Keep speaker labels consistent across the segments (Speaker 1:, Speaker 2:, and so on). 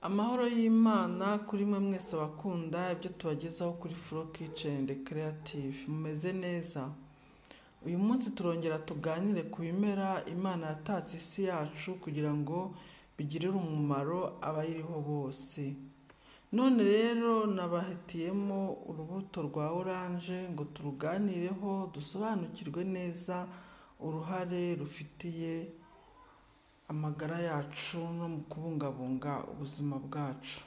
Speaker 1: Amahoro y'Imana kuri mwe mwese abakunda ibyo tubagezaho kuri Flow Kitchen and Creative. Mumeze neza. Uyu munsi turongera tuganire ku bimera Imana yatatse isi yacu kugira ngo bigirire umumaro abayiriho bose. None rero nabahitiyemo urubuto rwa oranje ngo turuganireho dusobanukirwe neza uruhare rufitiye amagara yacu no mu kubungabunga ubuzima bwacu.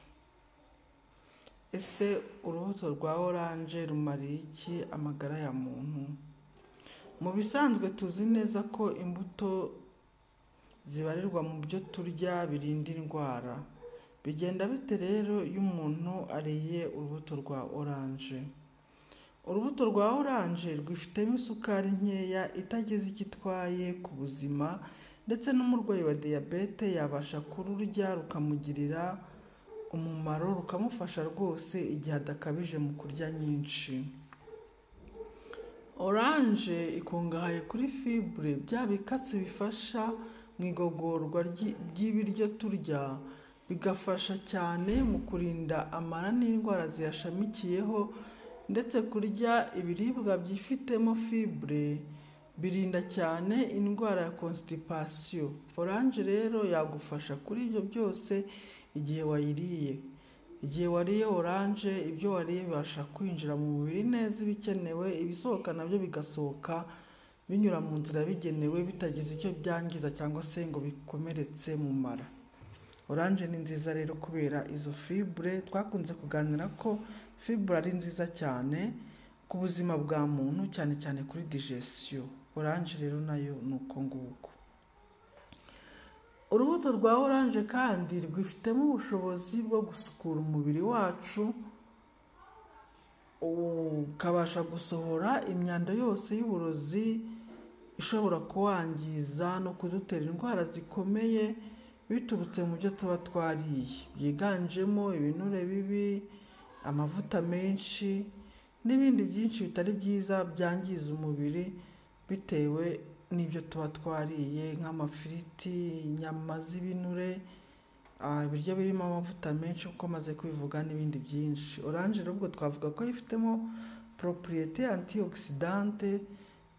Speaker 1: Ese urubuto rwa oranje rumariye iki amagara ya muntu? Mu bisanzwe tuzi neza ko imbuto zibarirwa mu byo turya birinda indwara. Bigenda bite rero iyo umuntu ariye urubuto rwa oranje? Urubuto rwa oranje rwifitemo isukari nkeya itagize icyo itwaye ku buzima, ndetse n'umurwayi wa diyabete yabasha kururya rukamugirira umumaro, rukamufasha rwose igihe adakabije mu kurya nyinshi. Oranje ikungahaye kuri fibre, bya bikatsi bifasha mu igogorwa ry'ibiryo turya, bigafasha cyane mu kurinda amara n'indwara ziyashamikiyeho, ndetse kurya ibiribwa byifitemo fibre birinda cyane indwara ya constipation. Oranje rero yagufasha kuri ibyo byose igihe wayiriye. Igihe wariye oranje, ibyo wariye bibasha kwinjira mu mubiri neza ibikenewe, ibisohoka nabyo bigasohoka binyura mu nzira bigenewe bitagize icyo byangiza cyangwa se ngo bikomeretse mu mara. Oranje ni nziza rero kubera izo fibre. Twakunze kuganira ko fibre ari nziza cyane ku buzima bwa muntu, cyane cyane kuri digestion. Oranje rero nayo nuko nguko. Urubuto rwa oranje kandi rwifitemo ubushobozi bwo gusukura umubiri wacu, ukabasha gusohora imyanda yose y'uburozi ishobora kuwangiza no kudutera indwara zikomeye biturutse mu byo tuba twariye, byiganjemo ibinure bibi, amavuta menshi n'ibindi byinshi bitari byiza byangiza umubiri bitewe n'ibyo tuba twariye, nk'amafiriti, inyama z'ibinure, ibiryo birimo amavuta menshi uko maze kubivuga n'ibindi byinshi. Oranje rero ubwo twavuga ko ifitemo propriété antioxydante,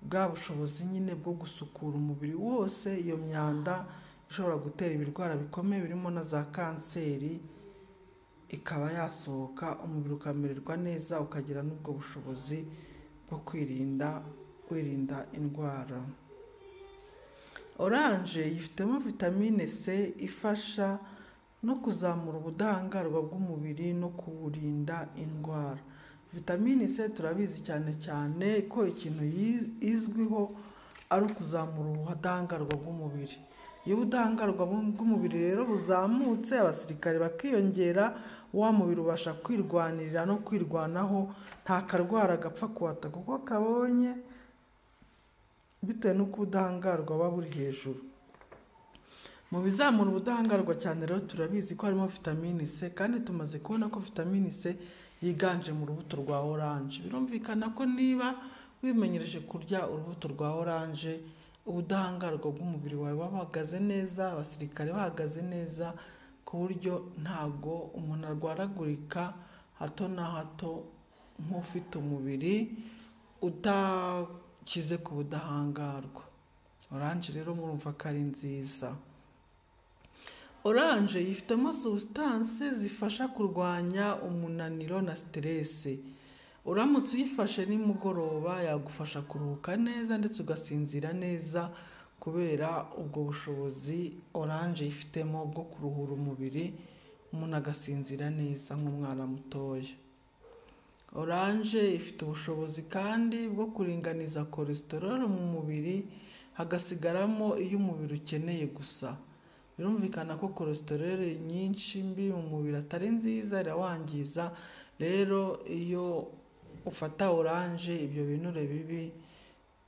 Speaker 1: bwa bushobozi nyine bwo gusukura umubiri wose iyo myanda ishobora gutera ibirwara bikomeye birimo na za kanseri, ikaba yasohoka, umubiri ukamererwa neza, ukagira n'ubwo bushobozi bwo kwirinda indwara. Oranje yifitemo vitamine C ifasha no kuzamura ubudahangarwa bw'umubiri no kuwurinda indwara. Vitamine C turabizi cyane cyane ko ikintu izwiho ari ukuzamura ubudahangarwa bw'umubiri. Iyo ubudahangarwa bw'umubiri rero buzamutse, abasirikare bakiyongera, wa mubiri ubasha kwirwanirira no kwirwanaho, nta karwara gapfa kuwata kuko kabonye, bitewe n'uko ubudahangarwa buba buri hejuru. Mu bizamura ubudahangarwa cyane rero turabizi ko harimo vitamine C, kandi tumaze kubona ko vitamine C yiganje mu rubuto rwa oranje. Birumvikana ko niba wimenyereje kurya urubuto rwa oranje, ubudahangarwa bw'umubiri wawe bahagaze neza, abasirikare bahagaze neza, ku buryo ntago umuntu arwaragurika hato na hato nk'ufite umubiri udakize ku budahangarwa. Oranje rero murumva ko ari nziza. Oranje yifitemo substance zifasha kurwanya umunaniro na stress. Uramutse uyifashe nimugoroba yagufasha kuruhuka neza ndetse ugasinzira neza, kubera ubwo bushobozi oranje ifitemo bwo kuruhura umubiri, umuntu agasinzira neza nk'umwana mutoya. Oranje ifite ubushobozi kandi bwo kuringaniza cholesterol mu mubiri, hagasigaramo iyo umubiri ukeneye gusa. Birumvikana ko cholesterol nyinshi mbi mu mubiri atari nziza, irawangiza. Rero iyo ufata oranje, ibyo binure bibi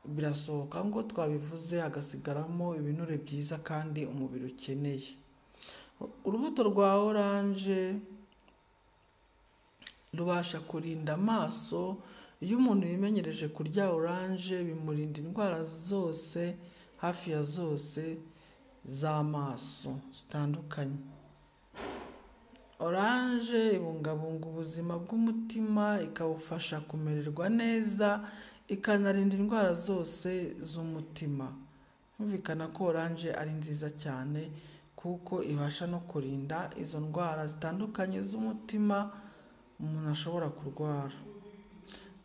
Speaker 1: birasohoka ngo twabivuze, hagasigaramo ibinure byiza kandi umubiri ukeneye. Urubuto rwa oranje rubasha kurinda amaso. Iyo umuntu yimenyereje kurya oranje, bimurinda indwara zose, hafi ya zose z'amaso zitandukanye. Oranje ibungabunga ubuzima bw'umutima, ikawufasha kumererwa neza, ikanarinda indwara zose z'umutima. Humvikana ko oranje ari nziza cyane kuko ibasha no kurinda izo ndwara zitandukanye z'umutima umuntu ashobora kurwara.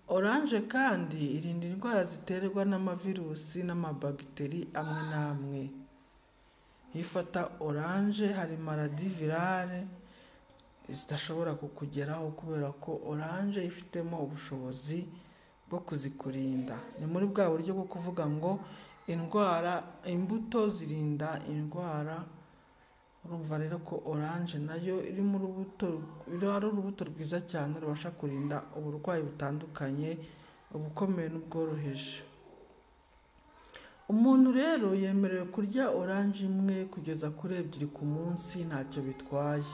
Speaker 1: Oranje kandi irinda indwara ziterwa n'amavirusi n'amabagiteri amwe n'amwe. Iyo ufata oranje hari maladi virale zidashobora kukugeraho kubera ko oranje ifitemo ubushobozi bwo kuzikurinda. Ni muri bwa buryo bwo kuvuga ngo imbuto zirinda indwara. Urumva rero ko oranje nayo ari urubuto rwiza cyane rubasha kurinda uburwayi butandukanye, ubukomeye n'ubworoheje. Umuntu rero yemerewe kurya oranje imwe kugeza kuri 2 ku munsi, ntacyo bitwaye.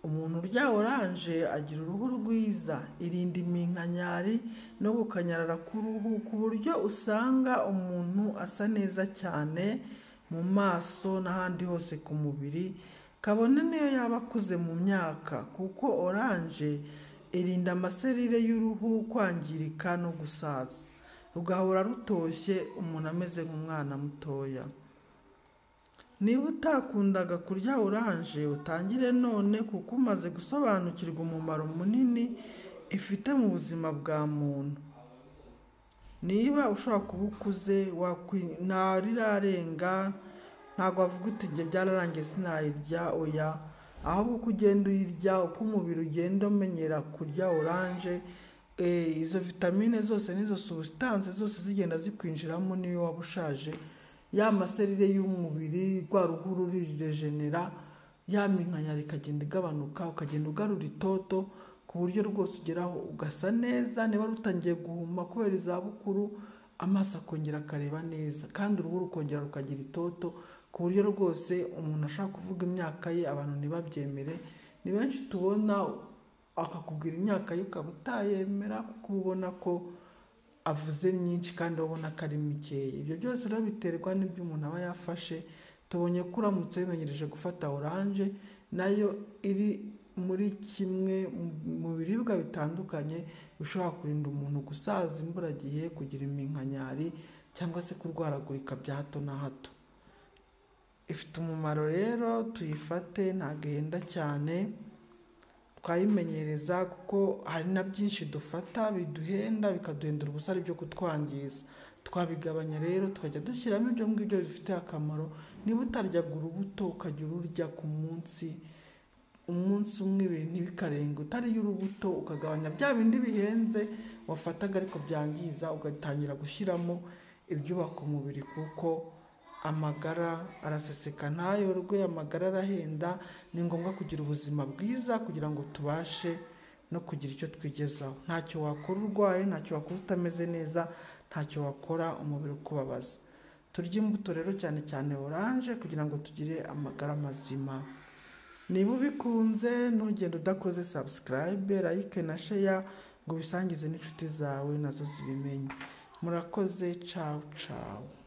Speaker 1: Umuntu urya oranje agira uruhu rwiza, irinda iminkanyari no gukanyarara k'uruhu, ku buryo usanga umuntu asa neza cyane mu maso n'ahandi hose ku mubiri, kabone niyo yaba akuze mu myaka, kuko oranje irinda amaserire y'uruhu kwangirika no gusaza, rugahora rutoshye umuntu ameze nk'umwana mutoya. Niba utakundaga kurya oranje utangire none, kuko umaze gusobanukirwa umumaro munini ifite mu buzima bwa muntu. Niba ushobora kuba ukuze ntarirarenga, ntabwo wavuga uti njye byararangiye sinayirya, oya, ahubwo uko ugenda uyirya, uko umubiri ugenda umenyera kurya oranje, izo vitamine zose n'izo substance zose zigenda zikwinjiramo. Niyo waba ushaje, ya maserire y'umubiri, rwa ruhu ruriregenera, ya minkanyari ikagenda igabanuka, ukagenda ugarura itoto, ku buryo rwose ugeraho ugasa neza. Niba rutangiye guhuma kubera izabukuru, amaso akongera akareba neza, kandi uruhu rukongera rukagira itoto, ku buryo rwose umuntu ashaka kuvuga imyaka ye abantu ntibabyemere. Ni benshi tubona akakubwira imyaka ye ukaba utayemera, kuko ubona ko avuze myinshi kandi ubona ko ari mikeya. Ibyo byose rero biterwa n'ibyo umuntu aba yafashe. Tubonye ko uramutse wimenyereje gufata oranje, nayo iri muri kimwe mu biribwa bitandukanye bishobora kurinda umuntu gusaza imburagihe, kugira iminkanyari cyangwa se kurwaragurika bya hato na hato. Ifite umumaro rero, tuyifate, ntabwo ihenda cyane, twayimenyereza kuko hari na byinshi dufata biduhenda bikaduhendura ubusa ari byo kutwangiza. Twabigabanya rero tukajya dushyiramo ibyo ngibyo bifite akamaro. Niba utaryaga urubuto ukajya ururya ku munsi, umunsi umwe, 2 ntibikarenga utariye urubuto, ukagabanya bya bindi bihenze wafataga ariko byangiza, ugatangira gushyiramo ibyubaka umubiri, kuko amagara araseseka ntayorwe, amagara arahenda. Ni ngombwa kugira ubuzima bwiza kugira ngo tubashe no kugira icyo twigezaho. Ntacyo wakora urwaye, ntacyo wakora utameze neza, ntacyo wakora umubiri ukubabaza. Turya imbuto rero cyane cyane oranje kugira ngo tugire amagara mazima. Niba ubikunze ntugende udakoze subscribe, like na share ngo ubisangize n'inshuti zawe nazo zibimenye. Murakoze, ciao ciao.